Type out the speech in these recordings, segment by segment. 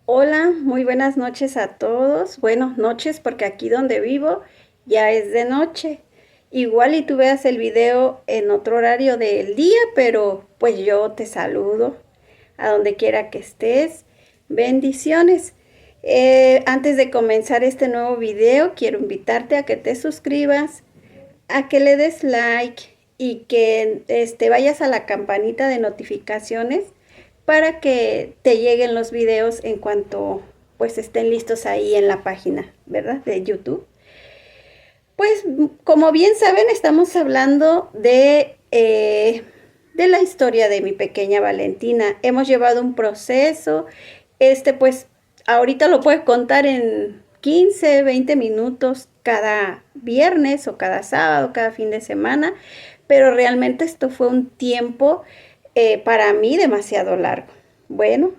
Hola, muy buenas noches a todos. Buenas noches porque aquí donde vivo ya es de noche. Igual y tú veas el video en otro horario del día, pero pues yo te saludo a donde quiera que estés. Bendiciones. Antes de comenzar este nuevo video, quiero invitarte a que te suscribas, a que le des like y que vayas a la campanita de notificaciones para que te lleguen los videos en cuanto pues estén listos ahí en la página, ¿verdad? De YouTube. Pues como bien saben, estamos hablando de la historia de mi pequeña Valentina. Hemos llevado un proceso, pues ahorita lo puedes contar en 15, 20 minutos cada viernes o cada sábado, cada fin de semana, pero realmente esto fue un tiempo para mí demasiado largo. Bueno,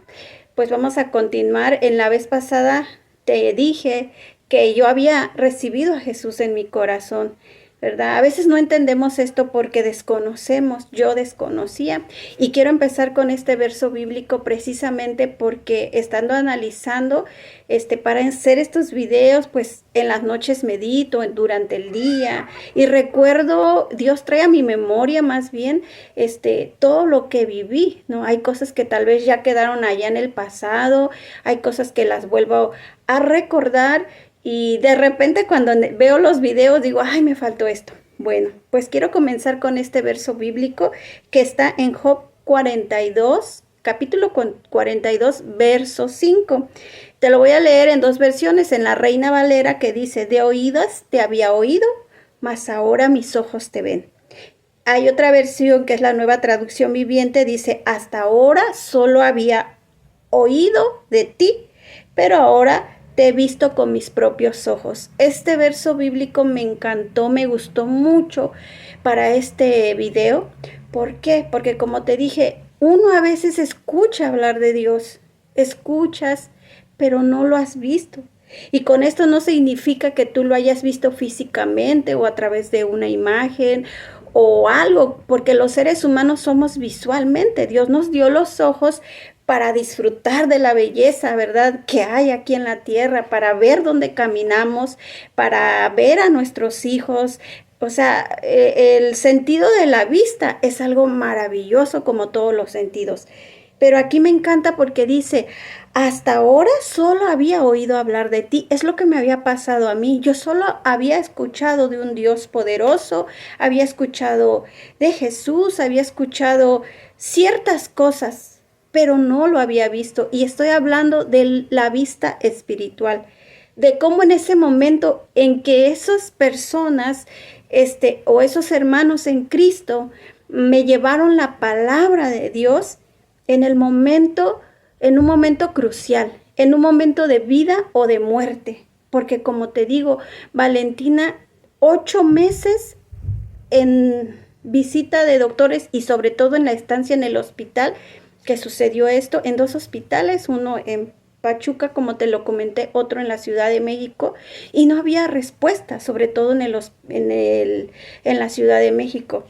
pues vamos a continuar. En la vez pasada te dije que yo había recibido a Jesús en mi corazón, ¿verdad? A veces no entendemos esto porque desconocemos, yo desconocía. Y quiero empezar con este verso bíblico precisamente porque estando analizando, para hacer estos videos, pues en las noches medito, durante el día, y recuerdo, Dios trae a mi memoria más bien, todo lo que viví, ¿no? Hay cosas que tal vez ya quedaron allá en el pasado, hay cosas que las vuelvo a recordar, y de repente cuando veo los videos digo, ay, me faltó esto. Bueno, pues quiero comenzar con este verso bíblico que está en Job 42, capítulo 42, verso 5. Te lo voy a leer en dos versiones, en la Reina Valera, que dice, de oídas te había oído, mas ahora mis ojos te ven. Hay otra versión que es la Nueva Traducción Viviente, dice, hasta ahora solo había oído de ti, pero ahora te he visto con mis propios ojos. Este verso bíblico me encantó, me gustó mucho para este video. ¿Por qué? Porque como te dije, uno a veces escucha hablar de Dios, escuchas, pero no lo has visto. Y con esto no significa que tú lo hayas visto físicamente o a través de una imagen o algo, porque los seres humanos somos visualmente. Dios nos dio los ojos para disfrutar de la belleza, ¿verdad?, que hay aquí en la tierra, para ver dónde caminamos, para ver a nuestros hijos. O sea, el sentido de la vista es algo maravilloso como todos los sentidos. Pero aquí me encanta porque dice, hasta ahora solo había oído hablar de ti. Es lo que me había pasado a mí. Yo solo había escuchado de un Dios poderoso, había escuchado de Jesús, había escuchado ciertas cosas, pero no lo había visto. Y estoy hablando de la vista espiritual, de cómo en ese momento en que esas personas, o esos hermanos en Cristo, me llevaron la palabra de Dios en el momento, en un momento crucial, en un momento de vida o de muerte. Porque como te digo, Valentina, 8 meses en visita de doctores y sobre todo en la estancia en el hospital, que sucedió esto en 2 hospitales, uno en Pachuca, como te lo comenté, otro en la Ciudad de México, y no había respuesta, sobre todo en la Ciudad de México.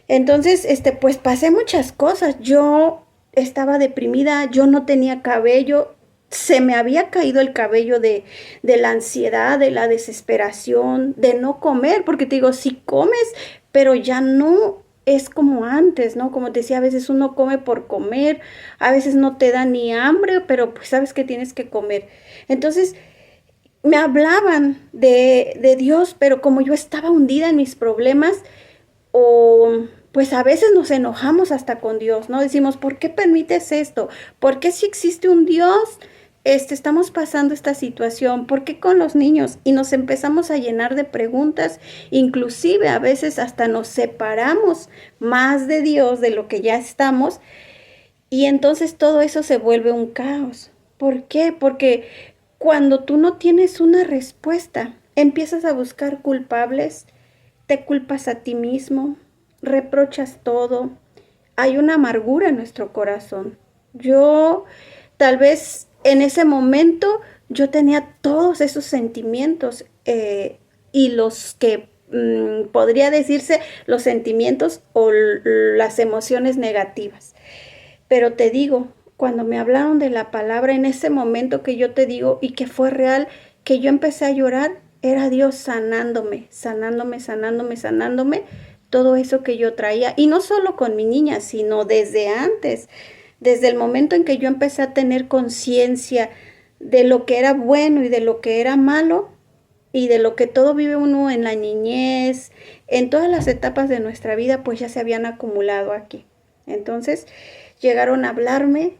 Entonces, pues pasé muchas cosas. Yo estaba deprimida, yo no tenía cabello, se me había caído el cabello de la ansiedad, de la desesperación, de no comer, porque te digo, si comes, pero ya no es como antes, ¿no? Como te decía, a veces uno come por comer, a veces no te da ni hambre, pero pues sabes que tienes que comer. Entonces, me hablaban de Dios, pero como yo estaba hundida en mis problemas, o pues a veces nos enojamos hasta con Dios, ¿no? Decimos, ¿por qué permites esto? ¿Por qué si existe un Dios, estamos pasando esta situación? ¿Por qué con los niños? Y nos empezamos a llenar de preguntas, inclusive a veces hasta nos separamos más de Dios de lo que ya estamos, y entonces todo eso se vuelve un caos. ¿Por qué? Porque cuando tú no tienes una respuesta, empiezas a buscar culpables, te culpas a ti mismo, reprochas todo. Hay una amargura en nuestro corazón. Yo, tal vez en ese momento, yo tenía todos esos sentimientos, y los que podría decirse los sentimientos o las emociones negativas. Pero te digo, cuando me hablaron de la palabra, en ese momento que yo te digo y que fue real, que yo empecé a llorar, era Dios sanándome, sanándome, sanándome, sanándome, todo eso que yo traía. Y no solo con mi niña, sino desde antes, desde el momento en que yo empecé a tener conciencia de lo que era bueno y de lo que era malo, y de lo que todo vive uno en la niñez, en todas las etapas de nuestra vida, pues ya se habían acumulado aquí. Entonces llegaron a hablarme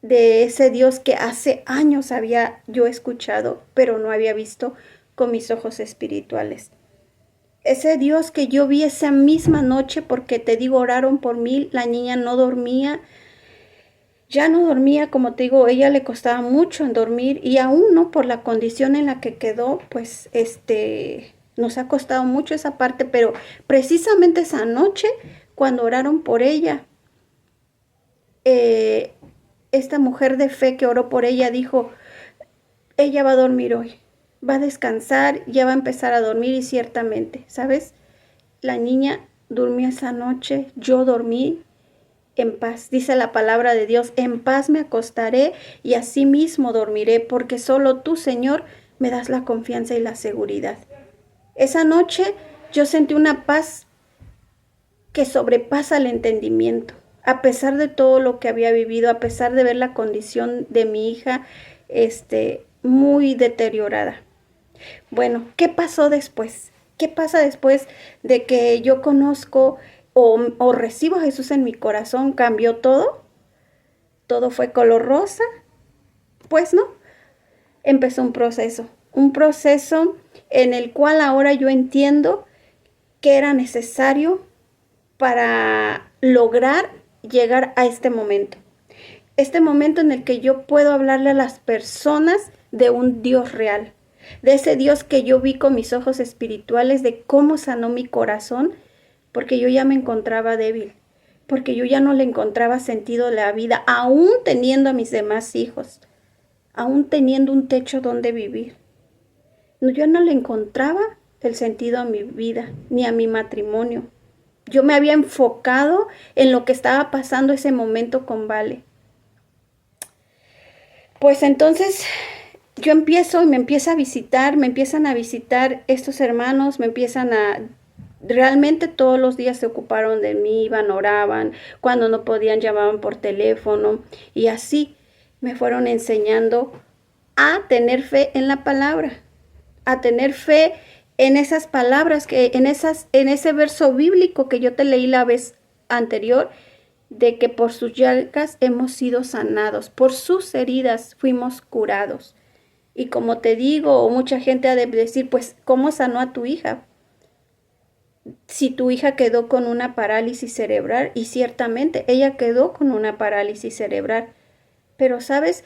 de ese Dios que hace años había yo escuchado, pero no había visto con mis ojos espirituales. Ese Dios que yo vi esa misma noche, porque te digo, oraron por mí, la niña no dormía, ya no dormía, como te digo, ella le costaba mucho en dormir y aún no por la condición en la que quedó, pues nos ha costado mucho esa parte, pero precisamente esa noche, cuando oraron por ella, esta mujer de fe que oró por ella dijo, ella va a dormir hoy, va a descansar, ya va a empezar a dormir y ciertamente, ¿sabes? La niña durmió esa noche, yo dormí en paz. Dice la palabra de Dios, en paz me acostaré y así mismo dormiré, porque solo tú, Señor, me das la confianza y la seguridad. Esa noche yo sentí una paz que sobrepasa el entendimiento. A pesar de todo lo que había vivido, a pesar de ver la condición de mi hija, muy deteriorada. Bueno, ¿qué pasó después? ¿Qué pasa después de que yo conozco o recibo a Jesús en mi corazón? ¿Cambió todo? ¿Todo fue color rosa? Pues no. Empezó un proceso en el cual ahora yo entiendo que era necesario para lograr llegar a este momento en el que yo puedo hablarle a las personas de un Dios real, de ese Dios que yo vi con mis ojos espirituales, de cómo sanó mi corazón, porque yo ya me encontraba débil, porque yo ya no le encontraba sentido a la vida, aún teniendo a mis demás hijos, aún teniendo un techo donde vivir. Yo no le encontraba el sentido a mi vida, ni a mi matrimonio. Yo me había enfocado en lo que estaba pasando ese momento con Vale. Pues entonces yo empiezo y me empiezan a visitar estos hermanos, realmente todos los días se ocuparon de mí, iban, oraban, cuando no podían llamaban por teléfono y así me fueron enseñando a tener fe en la palabra, a tener fe en esas palabras, en ese verso bíblico que yo te leí la vez anterior, de que por sus llagas hemos sido sanados, por sus heridas fuimos curados. Y como te digo, mucha gente ha de decir, pues, ¿cómo sanó a tu hija? Si tu hija quedó con una parálisis cerebral, y ciertamente ella quedó con una parálisis cerebral. Pero, ¿sabes?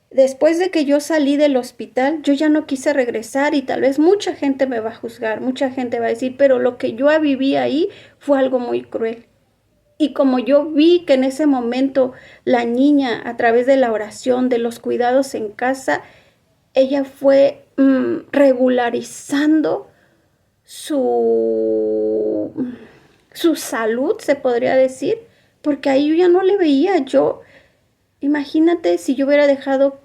Después de que yo salí del hospital, yo ya no quise regresar y tal vez mucha gente me va a juzgar, mucha gente va a decir, pero lo que yo viví ahí fue algo muy cruel. Y como yo vi que en ese momento la niña, a través de la oración, de los cuidados en casa, ella fue regularizando su salud, se podría decir, porque ahí yo ya no le veía. Imagínate si yo hubiera dejado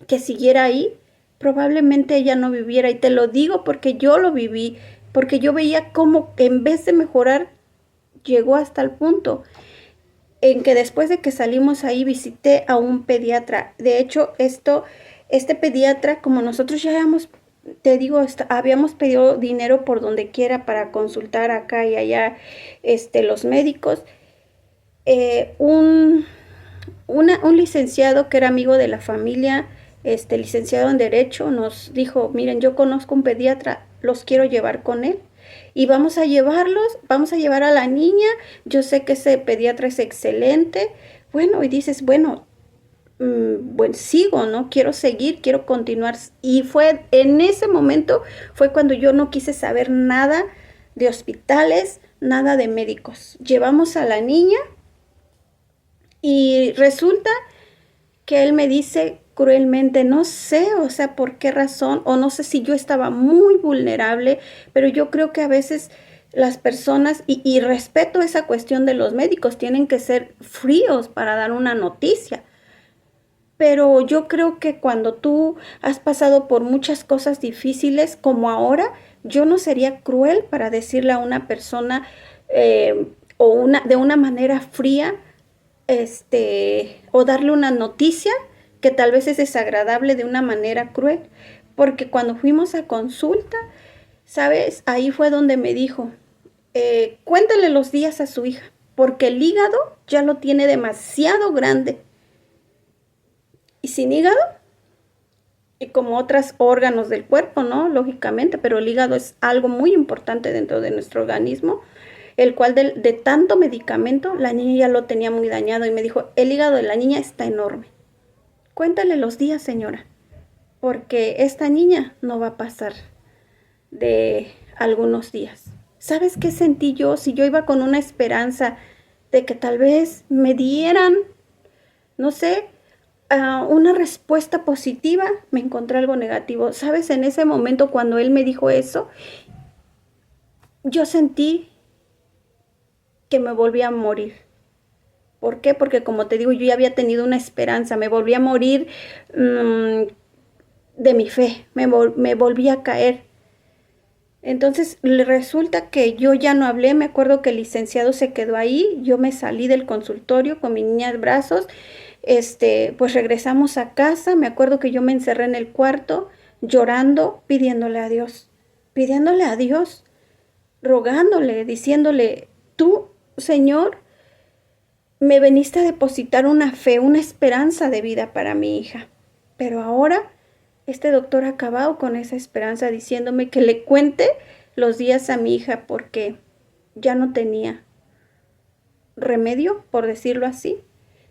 que siguiera ahí, probablemente ella no viviera. Y te lo digo porque yo lo viví, porque yo veía cómo en vez de mejorar, llegó hasta el punto en que después de que salimos ahí visité a un pediatra. De hecho, este pediatra, como nosotros ya habíamos pedido dinero por donde quiera para consultar acá y allá los médicos, un licenciado que era amigo de la familia, licenciado en Derecho, nos dijo, miren, yo conozco un pediatra, los quiero llevar con él. Y vamos a llevar a la niña, yo sé que ese pediatra es excelente. Bueno, y dices, bueno, sigo, ¿no? Quiero seguir, quiero continuar. Y en ese momento fue cuando yo no quise saber nada de hospitales, nada de médicos. Llevamos a la niña y resulta que él me dice cruelmente, no sé, o sea, por qué razón, o no sé si yo estaba muy vulnerable, pero yo creo que a veces las personas, y respeto esa cuestión de los médicos, tienen que ser fríos para dar una noticia. Pero yo creo que cuando tú has pasado por muchas cosas difíciles como ahora, yo no sería cruel para decirle a una persona de una manera fría, o darle una noticia que tal vez es desagradable de una manera cruel. Porque cuando fuimos a consulta, ¿sabes? Ahí fue donde me dijo, cuéntale los días a su hija, porque el hígado ya lo tiene demasiado grande. Y sin hígado, y como otros órganos del cuerpo, ¿no? Lógicamente, pero el hígado es algo muy importante dentro de nuestro organismo, el cual de tanto medicamento, la niña ya lo tenía muy dañado y me dijo, el hígado de la niña está enorme. Cuéntale los días, señora, porque esta niña no va a pasar de algunos días. ¿Sabes qué sentí yo? Si yo iba con una esperanza de que tal vez me dieran, no sé, una respuesta positiva, me encontré algo negativo. ¿Sabes? En ese momento cuando él me dijo eso, yo sentí que me volví a morir. ¿Por qué? Porque como te digo, yo ya había tenido una esperanza, me volví a morir de mi fe, me volví a caer. Entonces resulta que yo ya no hablé, me acuerdo que el licenciado se quedó ahí, yo me salí del consultorio con mi niña en brazos, pues regresamos a casa, me acuerdo que yo me encerré en el cuarto llorando, pidiéndole a Dios, rogándole, diciéndole, tú, Señor, me veniste a depositar una fe, una esperanza de vida para mi hija, pero ahora este doctor ha acabado con esa esperanza diciéndome que le cuente los días a mi hija porque ya no tenía remedio, por decirlo así.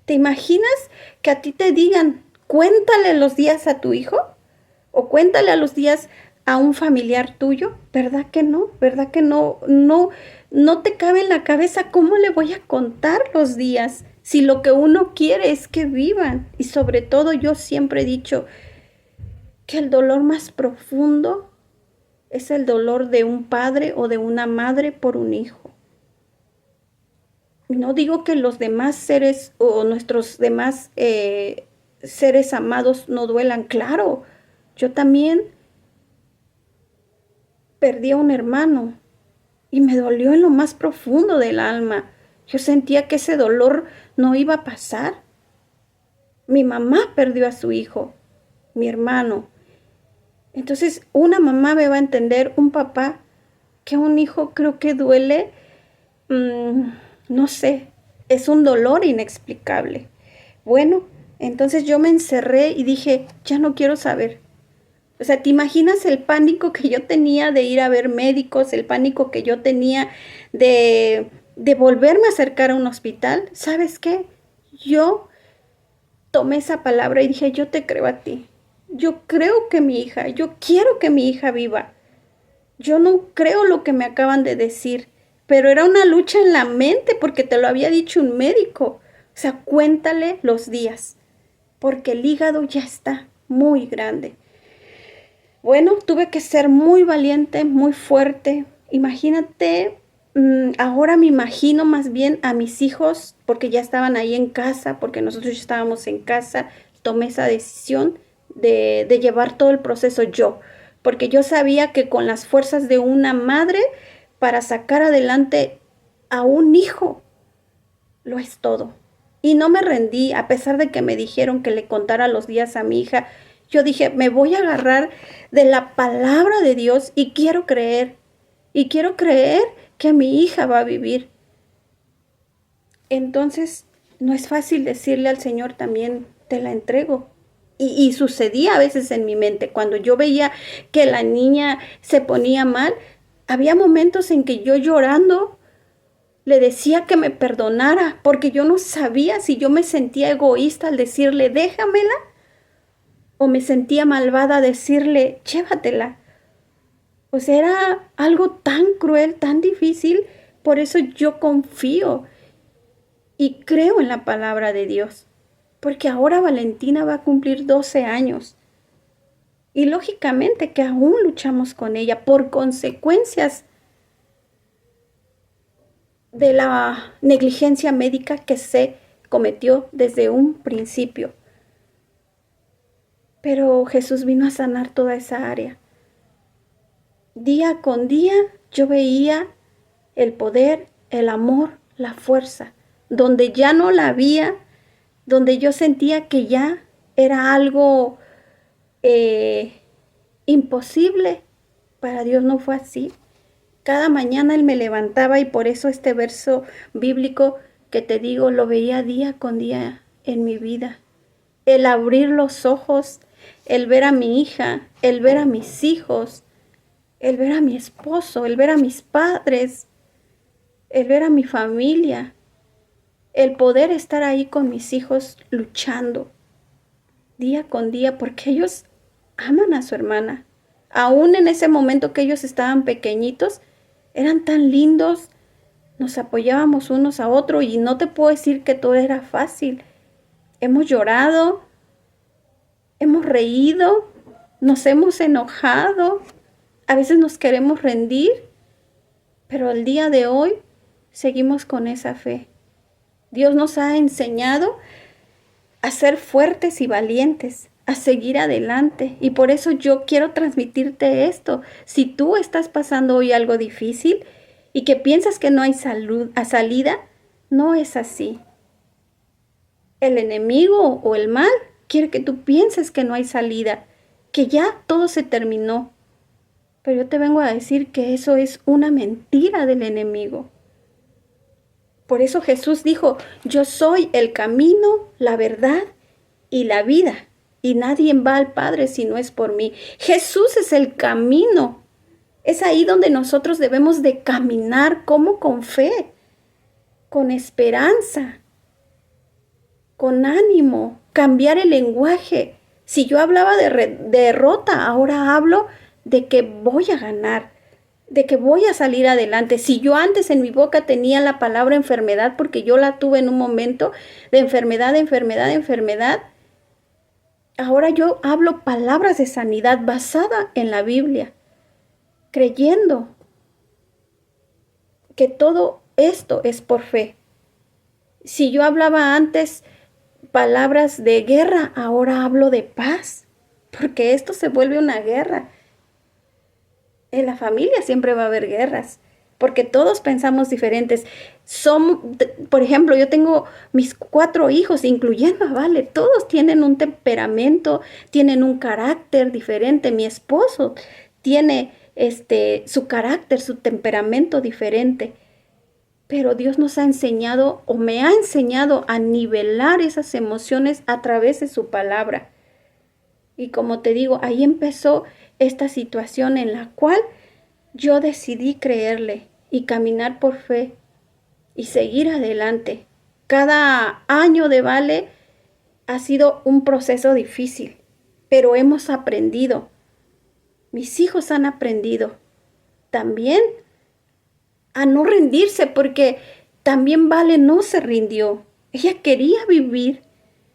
¿Te imaginas que a ti te digan, cuéntale los días a tu hijo? ¿O cuéntale a los días a un familiar tuyo? ¿Verdad que no? ¿Verdad que no? No te cabe en la cabeza cómo le voy a contar los días si lo que uno quiere es que vivan. Y sobre todo yo siempre he dicho que el dolor más profundo es el dolor de un padre o de una madre por un hijo. No digo que los demás seres o nuestros demás seres amados no duelan, claro. Yo también perdí a un hermano y me dolió en lo más profundo del alma. Yo sentía que ese dolor no iba a pasar. Mi mamá perdió a su hijo, mi hermano. Entonces, una mamá me va a entender, un papá, que un hijo creo que duele, no sé, es un dolor inexplicable. Bueno, entonces yo me encerré y dije, ya no quiero saber. O sea, ¿te imaginas el pánico que yo tenía de ir a ver médicos, el pánico que yo tenía de volverme a acercar a un hospital? ¿Sabes qué? Yo tomé esa palabra y dije, yo te creo a ti. Yo creo que mi hija, yo quiero que mi hija viva. Yo no creo lo que me acaban de decir, pero era una lucha en la mente porque te lo había dicho un médico. O sea, cuéntale los días, porque el hígado ya está muy grande. Bueno, tuve que ser muy valiente, muy fuerte. Imagínate, ahora me imagino más bien a mis hijos, porque ya estaban ahí en casa, porque nosotros ya estábamos en casa, tomé esa decisión de llevar todo el proceso yo, porque yo sabía que con las fuerzas de una madre para sacar adelante a un hijo, lo es todo. Y no me rendí, a pesar de que me dijeron que le contara los días a mi hija. Yo dije, me voy a agarrar de la palabra de Dios y quiero creer. Y quiero creer que mi hija va a vivir. Entonces, no es fácil decirle al Señor también, te la entrego. Y sucedía a veces en mi mente, cuando yo veía que la niña se ponía mal, había momentos en que yo llorando le decía que me perdonara, porque yo no sabía si yo me sentía egoísta al decirle, déjamela, o me sentía malvada decirle, llévatela. Pues era algo tan cruel, tan difícil, por eso yo confío y creo en la palabra de Dios, porque ahora Valentina va a cumplir 12 años. Y lógicamente que aún luchamos con ella por consecuencias de la negligencia médica que se cometió desde un principio. Pero Jesús vino a sanar toda esa área. Día con día yo veía el poder, el amor, la fuerza, donde ya no la había, donde yo sentía que ya era algo imposible. Para Dios no fue así. Cada mañana Él me levantaba y por eso este verso bíblico que te digo lo veía día con día en mi vida. El abrir los ojos, el ver a mi hija, el ver a mis hijos, el ver a mi esposo, el ver a mis padres, el ver a mi familia, el poder estar ahí con mis hijos luchando día con día porque ellos aman a su hermana. Aún en ese momento que ellos estaban pequeñitos, eran tan lindos, nos apoyábamos unos a otros y no te puedo decir que todo era fácil. Hemos llorado, hemos reído, nos hemos enojado, a veces nos queremos rendir, pero el día de hoy seguimos con esa fe. Dios nos ha enseñado a ser fuertes y valientes, a seguir adelante. Y por eso yo quiero transmitirte esto. Si tú estás pasando hoy algo difícil y que piensas que no hay salida, no es así. El enemigo o el mal quiere que tú pienses que no hay salida, que ya todo se terminó. Pero yo te vengo a decir que eso es una mentira del enemigo. Por eso Jesús dijo, yo soy el camino, la verdad y la vida. Y nadie va al Padre si no es por mí. Jesús es el camino. Es ahí donde nosotros debemos de caminar como con fe, con esperanza, con ánimo, cambiar el lenguaje. Si yo hablaba de derrota, ahora hablo de que voy a ganar, de que voy a salir adelante. Si yo antes en mi boca tenía la palabra enfermedad, porque yo la tuve en un momento de enfermedad, ahora yo hablo palabras de sanidad basada en la Biblia, creyendo que todo esto es por fe. Si yo hablaba antes palabras de guerra, ahora hablo de paz, porque esto se vuelve una guerra. En la familia siempre va a haber guerras, porque todos pensamos diferentes. Por ejemplo, yo tengo mis 4 hijos, incluyendo a Vale, todos tienen un temperamento, tienen un carácter diferente. Mi esposo tiene su carácter, su temperamento diferente. Pero Dios nos ha enseñado o me ha enseñado a nivelar esas emociones a través de su palabra. Y como te digo, ahí empezó esta situación en la cual yo decidí creerle y caminar por fe y seguir adelante. Cada año de Vale ha sido un proceso difícil, pero hemos aprendido. Mis hijos han aprendido también a no rendirse, porque también Vale no se rindió. Ella quería vivir,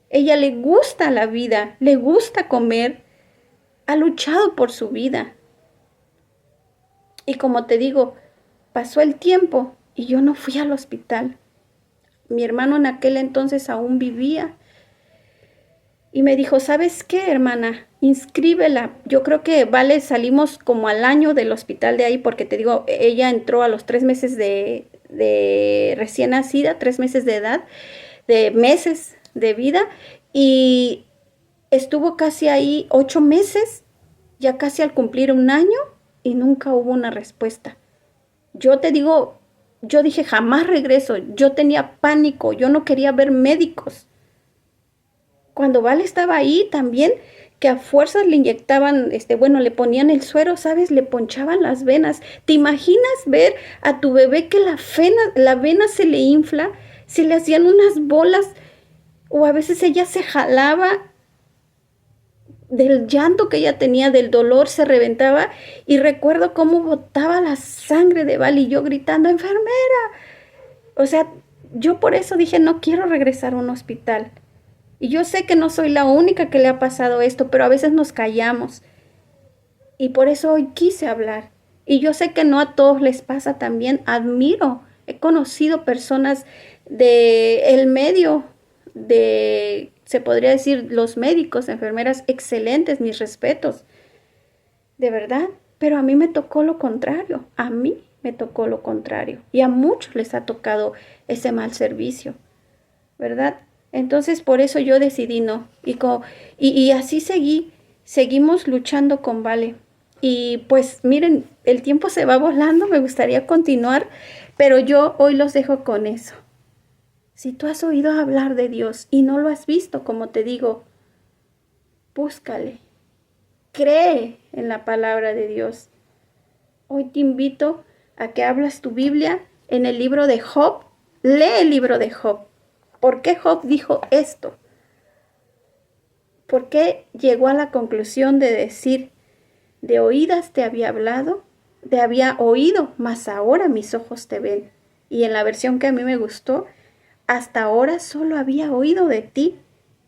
ella le gusta la vida, le gusta comer, ha luchado por su vida. Y como te digo, pasó el tiempo y yo no fui al hospital. Mi hermano en aquel entonces aún vivía. Y me dijo, ¿sabes qué, hermana? Inscríbela. Yo creo que Vale salimos como al año del hospital de ahí, porque te digo, ella entró a los 3 meses de recién nacida, 3 meses de edad, de meses de vida, y estuvo casi ahí 8 meses, ya casi al cumplir un año, y nunca hubo una respuesta. Yo te digo, yo dije, jamás regreso. Yo tenía pánico, yo no quería ver médicos. Cuando Vale estaba ahí también, que a fuerzas le inyectaban, le ponían el suero, ¿sabes? Le ponchaban las venas. ¿Te imaginas ver a tu bebé que la vena se le infla, se le hacían unas bolas, o a veces ella se jalaba del llanto que ella tenía, del dolor, se reventaba, y recuerdo cómo botaba la sangre de Vale y yo gritando, enfermera? O sea, yo por eso dije, no quiero regresar a un hospital. Y yo sé que no soy la única que le ha pasado esto, pero a veces nos callamos. Y por eso hoy quise hablar. Y yo sé que no a todos les pasa también. Admiro. He conocido personas de el medio, de, se podría decir, los médicos, enfermeras excelentes, mis respetos, de verdad. Pero a mí me tocó lo contrario. A mí me tocó lo contrario. Y a muchos les ha tocado ese mal servicio, ¿verdad? Entonces por eso yo decidí no. Y así seguimos luchando con Vale. Y pues miren, el tiempo se va volando, me gustaría continuar, pero yo hoy los dejo con eso. Si tú has oído hablar de Dios y no lo has visto, como te digo, búscale, cree en la palabra de Dios. Hoy te invito a que abras tu Biblia en el libro de Job. Lee el libro de Job. ¿Por qué Job dijo esto? ¿Por qué llegó a la conclusión de decir, de oídas te había hablado, te había oído, mas ahora mis ojos te ven? Y en la versión que a mí me gustó, hasta ahora solo había oído de ti,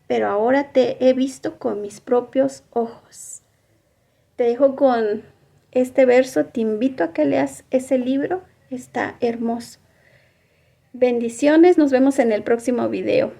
pero ahora te he visto con mis propios ojos. Te dejo con este verso, te invito a que leas ese libro, está hermoso. Bendiciones, nos vemos en el próximo video.